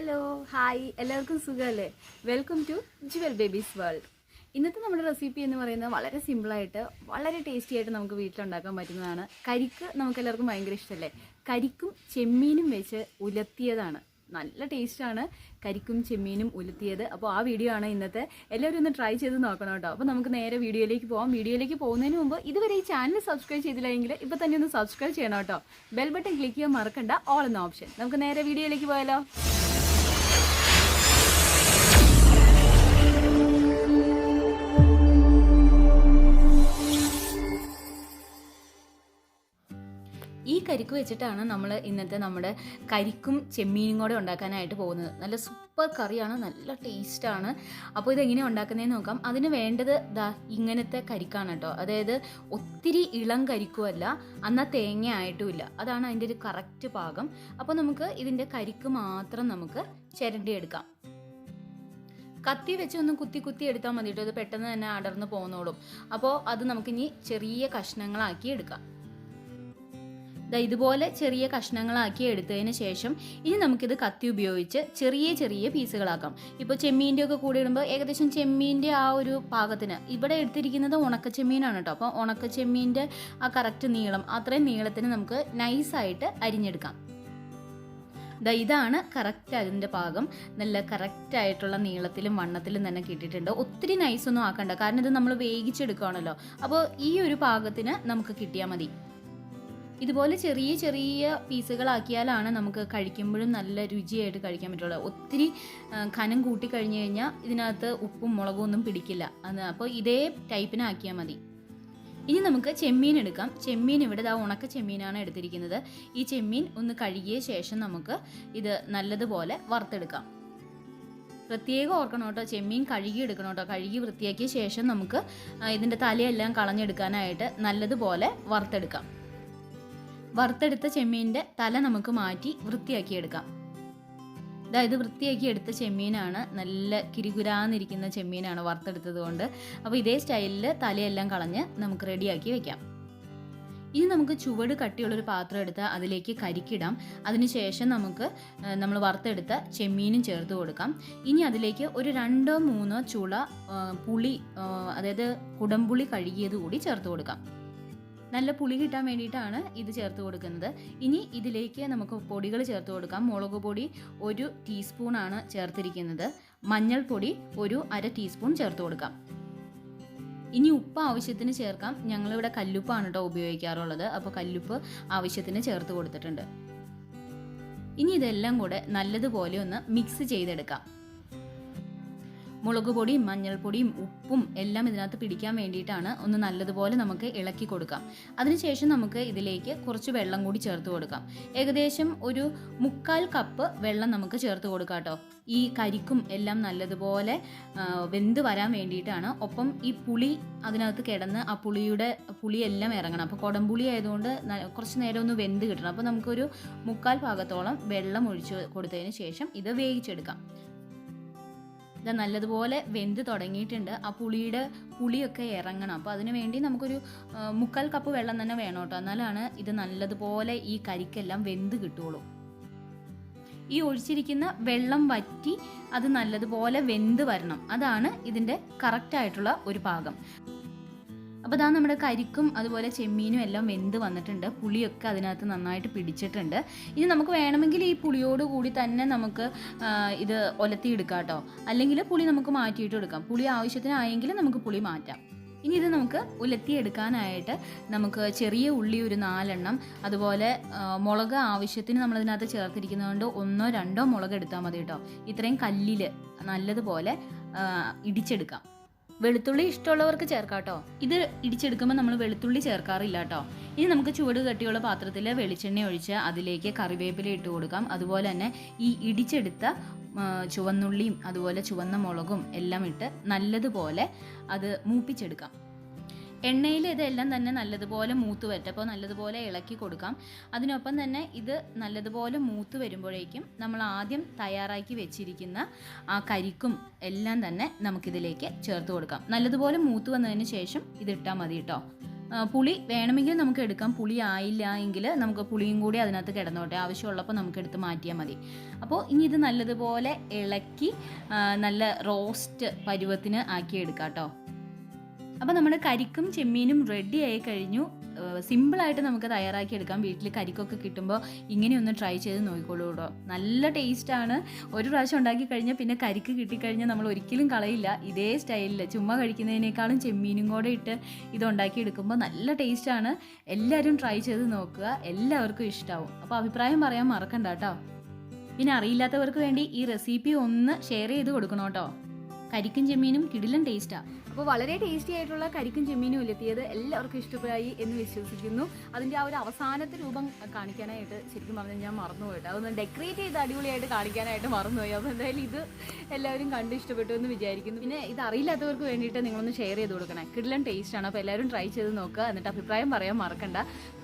Hello hi എല്ലാവർക്കും സുഖമല്ലേ? Welcome to Jewel Babies World. ഇന്നത്തെ നമ്മുടെ റെസിപ്പി എന്ന് പറയുന്നത് വളരെ സിമ്പിളായിട്ട് വളരെ ടേസ്റ്റി ആയിട്ട് നമുക്ക് വീട്ടിലുണ്ടാക്കാൻ പറ്റുന്നതാണ്. കരിക്ക് നമുക്ക് എല്ലാവർക്കും ഭയങ്കര ഇഷ്ടമല്ലേ? കരിക്കും ചെമ്മീനും വെച്ച് ഉലർത്തിയതാണ്. നല്ല ടേസ്റ്റാണ് കരിക്കും ചെമ്മീനും ഉലർത്തിയത്. അപ്പോൾ ആ വീഡിയോ ആണ് ഇന്നത്തെ. എല്ലാവരും ഒന്ന് ട്രൈ ചെയ്ത് നോക്കണം കേട്ടോ. അപ്പോൾ നമുക്ക് നേരെ വീഡിയോയിലേക്ക് പോകാം. വീഡിയോയിലേക്ക് പോകുന്നതിന് മുമ്പ് ഇതുവരെ ഈ ചാനൽ സബ്സ്ക്രൈബ് ചെയ്തില്ലെങ്കിൽ ഇപ്പോൾ തന്നെ ഒന്ന് സബ്സ്ക്രൈബ് ചെയ്യണം കേട്ടോ. ബെൽ ബട്ടൺ ക്ലിക്ക് ചെയ്യാൻ മറക്കണ്ട, ഓൾ എന്ന ഓപ്ഷൻ. നമുക്ക് നേരെ വീഡിയോയിലേക്ക് പോയാലോ? ഈ കരിക്ക് വെച്ചിട്ടാണ് നമ്മൾ ഇന്നത്തെ നമ്മുടെ കരിക്കും ചെമ്മീനും കൂടെ ഉണ്ടാക്കാനായിട്ട് പോകുന്നത്. നല്ല സൂപ്പർ കറിയാണ്, നല്ല ടേസ്റ്റാണ്. അപ്പോൾ ഇതെങ്ങനെയാണ് ഉണ്ടാക്കുന്നതെന്ന് നോക്കാം. അതിന് വേണ്ടത് ഇങ്ങനത്തെ കരിക്കാണ് കേട്ടോ. അതായത് ഒത്തിരി ഇളം കരിക്കുമല്ല, എന്നാൽ തേങ്ങ ആയിട്ടുമില്ല. അതാണ് അതിൻ്റെ ഒരു കറക്റ്റ് പാകം. അപ്പോൾ നമുക്ക് ഇതിൻ്റെ കരിക്ക് മാത്രം നമുക്ക് ചിരണ്ടിയെടുക്കാം. കത്തി വെച്ച് ഒന്ന് കുത്തി എടുത്താൽ മതി കേട്ടോ. ഇത് പെട്ടെന്ന് തന്നെ അടർന്ന് പോന്നോളും. അപ്പോൾ അത് നമുക്കിനി ചെറിയ കഷ്ണങ്ങളാക്കി എടുക്കാം. ഇതുപോലെ ചെറിയ കഷ്ണങ്ങളാക്കി എടുത്തതിന് ശേഷം ഇനി നമുക്കിത് കത്തി ഉപയോഗിച്ച് ചെറിയ പീസുകളാക്കാം. ഇപ്പോൾ ചെമ്മീൻ്റെ ഒക്കെ കൂടെ ഇടുമ്പോൾ ഏകദേശം ചെമ്മീൻ്റെ ആ ഒരു പാകത്തിന് ഇവിടെ എടുത്തിരിക്കുന്നത് ഉണക്ക ചെമ്മീനാണ് കേട്ടോ. അപ്പോൾ ഉണക്ക ചെമ്മീൻ്റെ ആ കറക്റ്റ് നീളം, അത്രയും നീളത്തിന് നമുക്ക് നൈസായിട്ട് അരിഞ്ഞെടുക്കാം. ഇതാണ് കറക്റ്റ് അതിൻ്റെ പാകം. നല്ല കറക്റ്റായിട്ടുള്ള നീളത്തിലും വണ്ണത്തിലും തന്നെ കിട്ടിയിട്ടുണ്ട്. ഒത്തിരി നൈസൊന്നും ആക്കണ്ട, കാരണം ഇത് നമ്മൾ വേവിച്ചെടുക്കുകയാണല്ലോ. അപ്പോൾ ഈ ഒരു പാകത്തിന് നമുക്ക് കിട്ടിയാൽ മതി. ഇതുപോലെ ചെറിയ പീസുകളാക്കിയാലാണ് നമുക്ക് കഴിക്കുമ്പോഴും നല്ല രുചിയായിട്ട് കഴിക്കാൻ പറ്റുള്ളൂ. ഒത്തിരി കനം കൂട്ടി കഴിഞ്ഞ് കഴിഞ്ഞാൽ ഇതിനകത്ത് ഉപ്പും മുളകും ഒന്നും പിടിക്കില്ല. അപ്പോൾ ഇതേ ടൈപ്പിനാക്കിയാൽ മതി. ഇനി നമുക്ക് ചെമ്മീൻ എടുക്കാം. ചെമ്മീൻ ഇവിടെ ഉണക്ക ചെമ്മീനാണ് എടുത്തിരിക്കുന്നത്. ഈ ചെമ്മീൻ ഒന്ന് കഴുകിയ ശേഷം നമുക്ക് ഇത് നല്ലതുപോലെ വറുത്തെടുക്കാം. പ്രത്യേകം ഓർക്കണം കേട്ടോ, ചെമ്മീൻ കഴുകി എടുക്കണം കേട്ടോ. കഴുകി വൃത്തിയാക്കിയ ശേഷം നമുക്ക് ഇതിൻ്റെ തലയെല്ലാം കളഞ്ഞെടുക്കാനായിട്ട് നല്ലതുപോലെ വറുത്തെടുക്കാം. വറുത്തെടുത്ത ചെമ്മീൻ്റെ തല നമുക്ക് മാറ്റി വൃത്തിയാക്കിയെടുക്കാം. ഇത് വൃത്തിയാക്കി എടുത്ത ചെമ്മീനാണ്, നല്ല കിരികുരാന്നിരിക്കുന്ന ചെമ്മീനാണ് വറുത്തെടുത്തത് കൊണ്ട്. അപ്പോൾ ഇതേ സ്റ്റൈലിൽ തലയെല്ലാം കളഞ്ഞ് നമുക്ക് റെഡിയാക്കി വെക്കാം. ഇനി നമുക്ക് ചുവട് കട്ടിയുള്ളൊരു പാത്രം എടുത്ത് അതിലേക്ക് കരിക്കിടാം. അതിനുശേഷം നമുക്ക് നമ്മൾ വറുത്തെടുത്ത ചെമ്മീനും ചേർത്ത് കൊടുക്കാം. ഇനി അതിലേക്ക് ഒരു 2-3 ചുള പുളി, അതായത് കുടംപുളി കഴുകിയത് കൂടി ചേർത്ത് കൊടുക്കാം. നല്ല പുളി കിട്ടാൻ വേണ്ടിയിട്ടാണ് ഇത് ചേർത്ത് കൊടുക്കുന്നത്. ഇനി ഇതിലേക്ക് നമുക്ക് പൊടികൾ ചേർത്ത് കൊടുക്കാം. മുളക് പൊടി 1 ടീസ്പൂണാണ് ചേർത്തിരിക്കുന്നത്. മഞ്ഞൾപ്പൊടി 1/2 ടീസ്പൂൺ ചേർത്ത് കൊടുക്കാം. ഇനി ഉപ്പ് ആവശ്യത്തിന് ചേർക്കാം. ഞങ്ങളിവിടെ കല്ലുപ്പാണ് കേട്ടോ ഉപയോഗിക്കാറുള്ളത്. അപ്പോൾ കല്ലുപ്പ് ആവശ്യത്തിന് ചേർത്ത് കൊടുത്തിട്ടുണ്ട്. ഇനി ഇതെല്ലാം കൂടെ നല്ലതുപോലെ ഒന്ന് മിക്സ് ചെയ്തെടുക്കാം. മുളക് പൊടിയും മഞ്ഞൾപ്പൊടിയും ഉപ്പും എല്ലാം ഇതിനകത്ത് പിടിക്കാൻ വേണ്ടിയിട്ടാണ്. ഒന്ന് നല്ലതുപോലെ നമുക്ക് ഇളക്കി കൊടുക്കാം. അതിനുശേഷം നമുക്ക് ഇതിലേക്ക് കുറച്ച് വെള്ളം കൂടി ചേർത്ത് കൊടുക്കാം. ഏകദേശം ഒരു 1/4 കപ്പ് വെള്ളം നമുക്ക് ചേർത്ത് കൊടുക്കാം കേട്ടോ. ഈ കരിക്കും എല്ലാം നല്ലതുപോലെ വെന്ത് വരാൻ വേണ്ടിയിട്ടാണ്. ഒപ്പം ഈ പുളി അതിനകത്ത് കിടന്ന് ആ പുളിയെല്ലാം ഇറങ്ങണം. അപ്പോൾ കുടംപുളി ആയതുകൊണ്ട് കുറച്ച് നേരം ഒന്ന് വെന്ത് കിട്ടണം. അപ്പോൾ നമുക്കൊരു 1/4 ഭാഗത്തോളം വെള്ളം ഒഴിച്ച് കൊടുത്തതിന് ശേഷം ഇത് വേവിച്ചെടുക്കാം. ഇത് നല്ലതുപോലെ വെന്ത് തുടങ്ങിയിട്ടുണ്ട്. ആ പുളിയൊക്കെ ഇറങ്ങണം. അപ്പോൾ അതിന് വേണ്ടി നമുക്കൊരു 1/4 കപ്പ് വെള്ളം തന്നെ വേണം കേട്ടോ. എന്നാലാണ് ഇത് നല്ലതുപോലെ ഈ കരിക്കെല്ലാം വെന്ത് കിട്ടുള്ളൂ. ഈ ഒഴിച്ചിരിക്കുന്ന വെള്ളം വറ്റി അത് നല്ലതുപോലെ വെന്ത് വരണം. അതാണ് ഇതിൻ്റെ കറക്റ്റായിട്ടുള്ള ഒരു പാകം. അപ്പോൾ നമ്മുടെ കരിക്കും അതുപോലെ ചെമ്മീനും എല്ലാം വെന്ത് വന്നിട്ടുണ്ട്. പുളിയൊക്കെ അതിനകത്ത് നന്നായിട്ട് പിടിച്ചിട്ടുണ്ട്. ഇനി നമുക്ക് വേണമെങ്കിൽ ഈ പുളിയോട് കൂടി തന്നെ നമുക്ക് ഇത് ഒലത്തിയെടുക്കാം കേട്ടോ. അല്ലെങ്കിൽ പുളി നമുക്ക് മാറ്റിയിട്ട് എടുക്കാം. പുളി ആവശ്യത്തിനായെങ്കിൽ നമുക്ക് പുളി മാറ്റാം. ഇനി ഇത് നമുക്ക് ഉലത്തിയെടുക്കാനായിട്ട് നമുക്ക് ചെറിയ ഉള്ളി ഒരു 4 എണ്ണം, അതുപോലെ മുളക് ആവശ്യത്തിന് നമ്മളതിനകത്ത് ചേർത്തിരിക്കുന്നതുകൊണ്ട് 1-2 മുളക് എടുത്താൽ മതി കേട്ടോ. ഇത്രയും കല്ലിൽ നല്ലതുപോലെ ഇടിച്ചെടുക്കാം. വെളുത്തുള്ളി ഇഷ്ടമുള്ളവർക്ക് ചേർക്കാം കേട്ടോ. ഇത് ഇടിച്ചെടുക്കുമ്പോൾ നമ്മൾ വെളുത്തുള്ളി ചേർക്കാറില്ല കേട്ടോ. ഇനി നമുക്ക് ചുവട് കട്ടിയുള്ള പാത്രത്തിൽ വെളിച്ചെണ്ണ ഒഴിച്ച് അതിലേക്ക് കറിവേപ്പില ഇട്ട് കൊടുക്കാം. അതുപോലെ തന്നെ ഈ ഇടിച്ചെടുത്ത ചുവന്നുള്ളിയും അതുപോലെ ചുവന്ന മുളകും എല്ലാം ഇട്ട് നല്ലതുപോലെ അത് മൂപ്പിച്ചെടുക്കാം. എണ്ണയിൽ ഇതെല്ലാം തന്നെ നല്ലതുപോലെ മൂത്ത് വരട്ടെ. അപ്പോൾ നല്ലതുപോലെ ഇളക്കി കൊടുക്കാം. അതിനൊപ്പം തന്നെ ഇത് നല്ലതുപോലെ മൂത്ത് വരുമ്പോഴേക്കും നമ്മൾ ആദ്യം തയ്യാറാക്കി വെച്ചിരിക്കുന്ന ആ കരിക്കും എല്ലാം തന്നെ നമുക്കിതിലേക്ക് ചേർത്ത് കൊടുക്കാം. നല്ലതുപോലെ മൂത്ത് വന്നതിന് ശേഷം ഇതിട്ടാൽ മതി കേട്ടോ. പുളി വേണമെങ്കിൽ നമുക്ക് എടുക്കാം, പുളി ആയില്ല എങ്കിൽ നമുക്ക് പുളിയും കൂടി അതിനകത്ത് കിടന്നോട്ടെ, ആവശ്യമുള്ളപ്പോൾ നമുക്ക് എടുത്ത് മാറ്റിയാൽ മതി. അപ്പോൾ ഇനി ഇത് നല്ലതുപോലെ ഇളക്കി നല്ല റോസ്റ്റ് പരുവത്തിന് ആക്കിയെടുക്കാം കേട്ടോ. അപ്പോൾ നമ്മുടെ കരിക്കും ചെമ്മീനും റെഡി ആയി കഴിഞ്ഞു. സിമ്പിളായിട്ട് നമുക്ക് തയ്യാറാക്കിയെടുക്കാം. വീട്ടിൽ കരിക്കൊക്കെ കിട്ടുമ്പോൾ ഇങ്ങനെയൊന്ന് ട്രൈ ചെയ്ത് നോക്കിക്കോളൂ കേട്ടോ. നല്ല ടേസ്റ്റാണ്. ഒരു പ്രാവശ്യം ഉണ്ടാക്കി കഴിഞ്ഞാൽ പിന്നെ കരിക്ക് കിട്ടിക്കഴിഞ്ഞാൽ നമ്മൾ ഒരിക്കലും കളയില്ല. ഇതേ സ്റ്റൈലിൽ ചുമ്മാ കഴിക്കുന്നതിനേക്കാളും ചെമ്മീനും കൂടെ ഇട്ട് ഇത് ഉണ്ടാക്കിയെടുക്കുമ്പോൾ നല്ല ടേസ്റ്റാണ്. എല്ലാവരും ട്രൈ ചെയ്ത് നോക്കുക, എല്ലാവർക്കും ഇഷ്ടമാവും. അപ്പോൾ അഭിപ്രായം പറയാൻ മറക്കണ്ട കേട്ടോ. പിന്നെ അറിയില്ലാത്തവർക്ക് വേണ്ടി ഈ റെസിപ്പി ഒന്ന് ഷെയർ ചെയ്ത് കൊടുക്കണം കേട്ടോ. കരിക്കും ചെമ്മീനും കിടിലൻ ടേസ്റ്റാണ്. അപ്പോൾ വളരെ ടേസ്റ്റി ആയിട്ടുള്ള കരിക്കും ചെമ്മീനും ഉലത്തിയത് എല്ലാവർക്കും ഇഷ്ടപ്പെടായി എന്ന് വിശ്വസിക്കുന്നു. അതിൻ്റെ ആ ഒരു അവസാനത്തെ രൂപം കാണിക്കാനായിട്ട് ശരിക്കും പറഞ്ഞാൽ ഞാൻ മറന്നുപോയിട്ട്, അതൊന്ന് ഡെക്കറേറ്റ് ചെയ്ത് അടിപൊളിയായിട്ട് കാണിക്കാനായിട്ട് മറന്നുപോയി. അപ്പോൾ എന്തായാലും ഇത് എല്ലാവരും കണ്ട് ഇഷ്ടപ്പെട്ടു എന്ന് വിചാരിക്കുന്നു. പിന്നെ ഇത് അറിയില്ലാത്തവർക്ക് വേണ്ടിയിട്ട് നിങ്ങളൊന്ന് ഷെയർ ചെയ്ത് കൊടുക്കണേ. കിടിലൻ ടേസ്റ്റാണ്. അപ്പോൾ എല്ലാവരും ട്രൈ ചെയ്ത് നോക്കുക, എന്നിട്ട് അഭിപ്രായം പറയാൻ മറക്കണ്ട.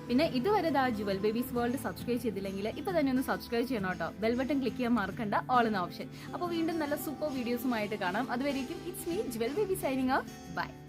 പിന്നെ ഇതുവരെ ജുവൽ ബേബീസ് വേൾഡ് സബ്സ്ക്രൈബ് ചെയ്തില്ലെങ്കിൽ ഇപ്പോൾ തന്നെ ഒന്ന് സബ്സ്ക്രൈബ് ചെയ്യണം കേട്ടോ. ബെൽ ബട്ടൺ ക്ലിക്ക് ചെയ്യാൻ മറക്കണ്ട, ഓൾ എന്ന ഓപ്ഷൻ. അപ്പോൾ വീണ്ടും നല്ല സൂപ്പർ വീഡിയോസുമായിട്ട് കാണാം. അതുവരേക്കും it's me Jewel Baby signing off. By.